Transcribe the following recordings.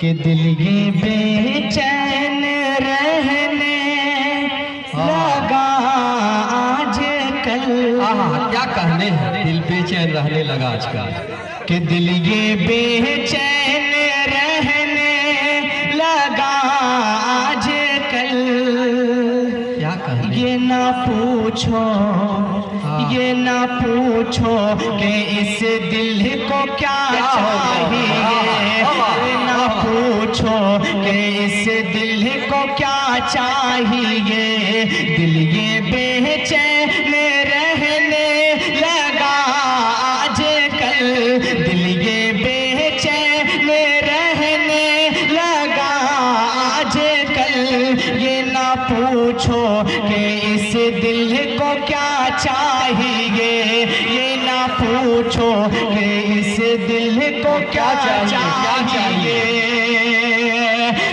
कि दिल ये बेचैन रहने लगा आजकल। क्या कहने हैं, दिल बेचैन रहने लगा आजकल। कि दिल ये बेचैन रहने लगा आजकल। क्या कहने, ये ना पूछो ये ना पूछो कि इस दिल को क्या चाहिए। ये ना पूछो कि इस दिल को क्या चाहिए। दिल ये बेचैन रहने लगा आजकल। दिल ये बेचैन रहने लगा आजकल। ये ना पूछो कि इस दिल को क्या चाहिए। ये ना पूछो कि इस दिल को क्या चाहिए।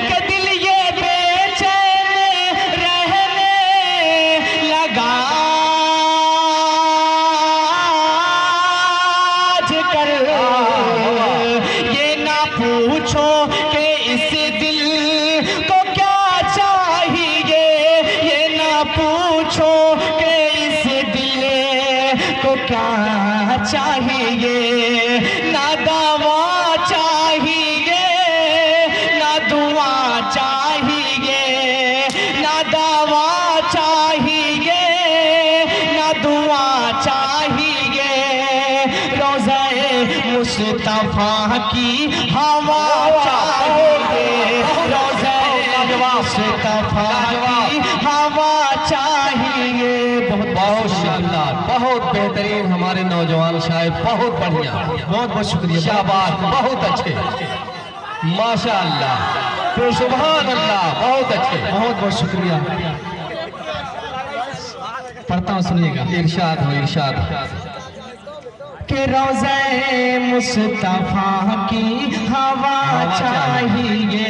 कि दिल ये बेचैन रहने लगा आजकल। ये ना पूछो कि इस दिल को क्या चाहिए। ये ना पूछो कि इस दिल को क्या चाहिए। ना दवा चाहिए ना दुआ चाहिए। ना दवा चाहिए ना दुआ चाहिए। रोज़े मुस्तफा की हवा चाहिए। रोज़े मुस्तफा की हवा चाहिए। बहुत शानदार, बहुत बेहतरीन हमारे नौजवान शायर, बहुत बढ़िया, बहुत बहुत शुक्रिया। शाबाश, बहुत अच्छे, माशाअल्लाह, सुभान अल्लाह, बहुत अच्छे, बहुत बहुत शुक्रिया। पढ़ता हूँ, सुनिएगा। इरशाद हो, इरशाद। कि रोज़े मुस्तफा की हवा चाहिए।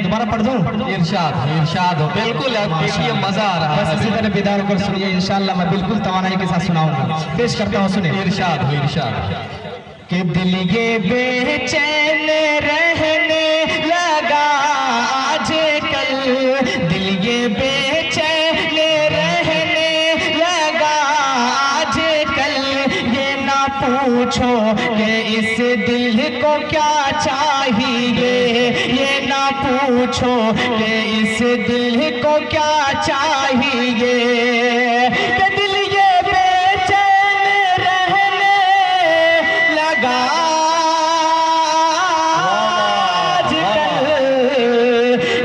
दोबारा पढ़ दूं? इरशाद हो, इरशाद हो, बिल्कुल। अब देखिए मजा आ रहा बस है। इसी तरह बेदार होकर सुनिए, इंशाअल्लाह मैं बिल्कुल तवानाई के साथ सुनाऊंगा। पेश करता हूँ, सुने। इरशाद हो, इरशाद। कि दिल ये बेचैन रहने लगा आजकल। दिल ये बेचैन रहने लगा आजकल। ये ना पूछो कि इस दिल को क्या चाहिए। ये ना पूछो कि इस दिल को क्या चाहिए। कि दिल ये बेचैन रहने लगा आजकल।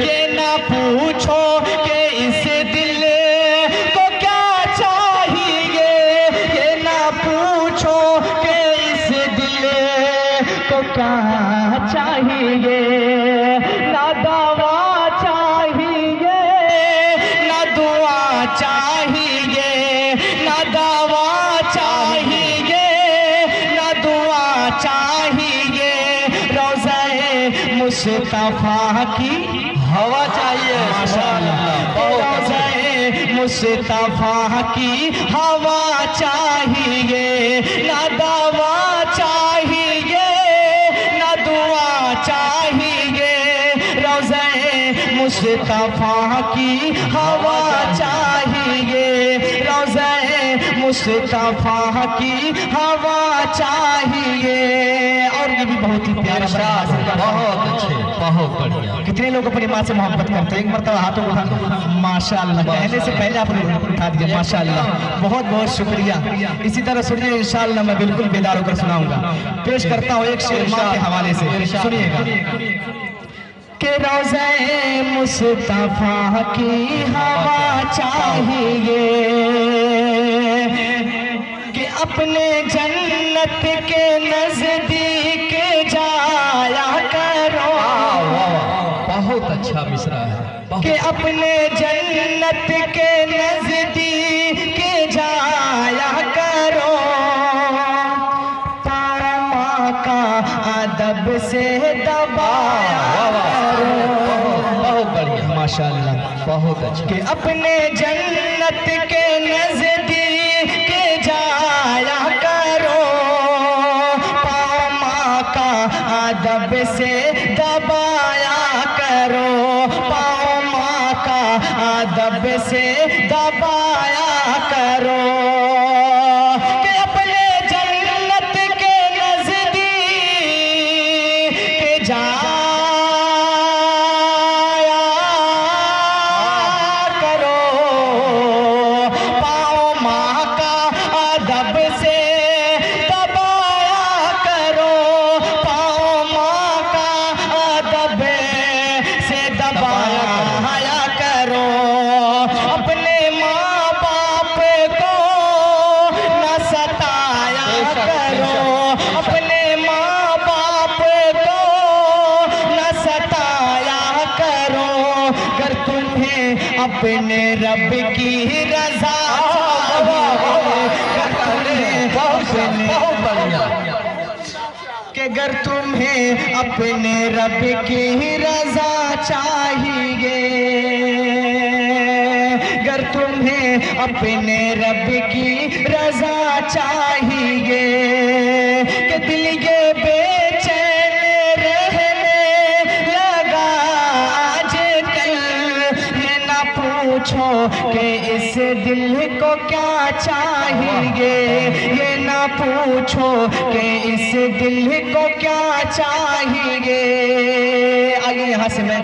ये ना पूछो कि इस दिल को क्या चाहिए। ये ना पूछो कि इस दिल को क्या चाहिए। ना दवा चाहिए ना दुआ चाहिए। ना दवा चाहिए ना दुआ चाहिए। रोज़े मुस्तफा की हवा चाहिए, माशाअल्लाह। रोज़े मुस्तफा की हवा चाहिए। ना दवा चाहिए ना दुआ चाहिए। रोज़े मुस्तफा की हवा चाहिए। रोज़े मुस्तफा की हवा चाहिए। और ये भी बहुत ही प्यारा इरशाद, बहुत अच्छे, बहुत बढ़िया। कितने लोग अपनी माँ से मोहब्बत करते हैं? एक मरतबा हाथों को उठा। माशाअल्लाह, कहने से पहले आपने उठा दिया, माशाअल्लाह, बहुत बहुत शुक्रिया। इसी तरह सुनिए, इंशाअल्लाह मैं बिल्कुल बेदार होकर सुनाऊंगा। पेश करता हूँ एक शेर माँ के हवाले से, सुनिएगा। कि रोज़े मुस्तफा की हवा चाहिए। कि अपने जन्नत के नजदीक जाया करो। बहुत अच्छा मिसरा है। कि अपने जन्नत के नजदीक जाया करो। पामा का अदब से दबाया करो। बहुत बढ़िया, माशाअल्लाह, बहुत अच्छा। कि अपने जन्नत के नजदीक जाया करो। पामा का अदब से दबाया करो, पाँव माँ का अदब से दबाया करो, कि अपने जन्नत के नजदीक जाया करो, पाँव माँ का अदब से दबाया करो, पाँव माँ का अदब से दबाया करो, अपने माँ बाप को न सताया करो, अपने माँ बाप को न सताया करो, अगर तुम्हें अपने रब की रजा कि अगर तुम्हें अपने रब की रजा चाहिए, अगर तुम्हें अपने रब की रजा चाहिए, कि दिल ये बेचैन रहने लगा आजकल, ये ना पूछो कि इस दिल को क्या चाहिए, ये ना पूछो कि इस दिल को क्या चाहिए। आइए यहाँ से मैं